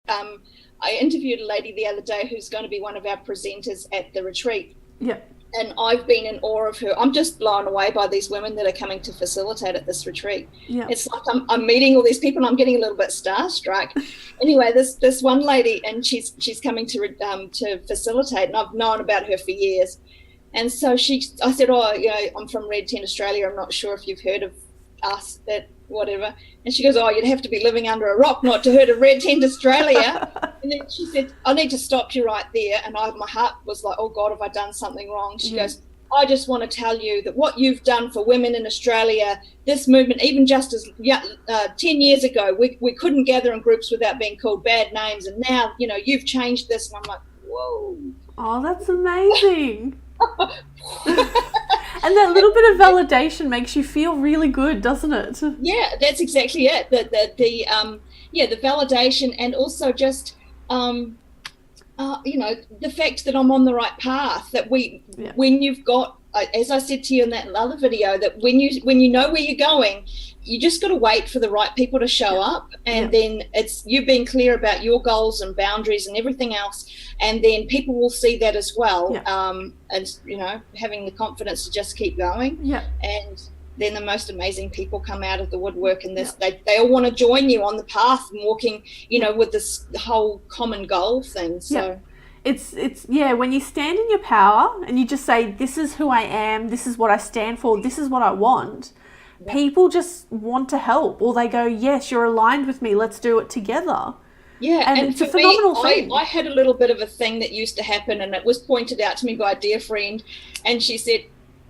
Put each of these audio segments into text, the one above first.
I interviewed a lady the other day who's going to be one of our presenters at the retreat. Yeah. And I've been in awe of her. I'm just blown away by these women that are coming to facilitate at this retreat. Yeah. It's like I'm meeting all these people and I'm getting a little bit starstruck. Anyway, this one lady, and she's coming to facilitate, and I've known about her for years. And so I said, I'm from Red Tent Australia. I'm not sure if you've heard of us, that whatever. And she goes, you'd have to be living under a rock not to heard of Red Tent Australia. And then she said, I need to stop you right there. And my heart was like, oh God, have I done something wrong? She goes, I just want to tell you that what you've done for women in Australia, this movement, even just as 10 years ago, we couldn't gather in groups without being called bad names. And now, you've changed this. And I'm like, whoa. Oh, that's amazing. And that little bit of validation makes you feel really good, doesn't it? Yeah, that's exactly it. The validation, and also just the fact that I'm on the right path. That when you've got, as I said to you in that other video, that when you know where you're going, you just got to wait for the right people to show up, and then it's you being clear about your goals and boundaries and everything else, and then people will see that as well. And having the confidence to just keep going. And then the most amazing people come out of the woodwork, and they all want to join you on the path and walking, with this whole common goal thing. So it's when you stand in your power and you just say, this is who I am, this is what I stand for, this is what I want. People just want to help, or they go, yes, you're aligned with me, let's do it together. Yeah, and it's a phenomenal thing. I had a little bit of a thing that used to happen, and it was pointed out to me by a dear friend, and she said,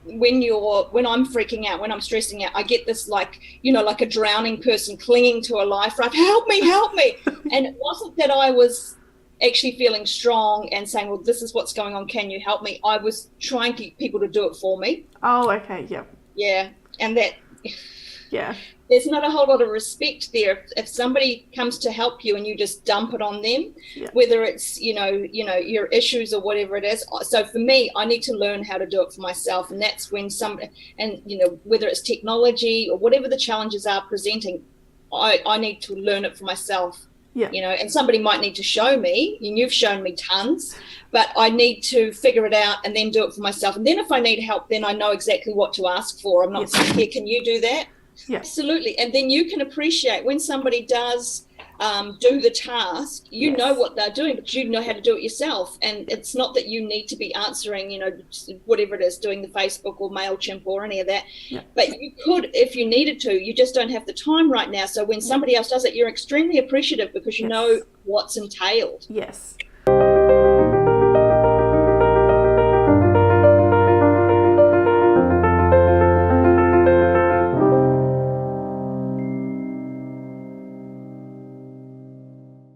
when I'm freaking out, when I'm stressing out, I get this like a drowning person clinging to a life raft, help me. And it wasn't that I was actually feeling strong and saying, well, this is what's going on, can you help me? I was trying to get people to do it for me. Oh, okay, yeah. And that yeah, there's not a whole lot of respect there if somebody comes to help you and you just dump it on them, whether it's your issues or whatever it is. So for me, I need to learn how to do it for myself, and that's when whether it's technology or whatever the challenges are presenting, I need to learn it for myself. And somebody might need to show me, and you've shown me tons, but I need to figure it out and then do it for myself. And then if I need help, then I know exactly what to ask for. I'm not saying, here, can you do that? Absolutely. And then you can appreciate when somebody does do the task, know what they're doing, but you know how to do it yourself. And it's not that you need to be answering, whatever it is, doing the Facebook or MailChimp or any of that. But you could, if you needed to. You just don't have the time right now. So when somebody else does it, you're extremely appreciative because you know what's entailed. Yes.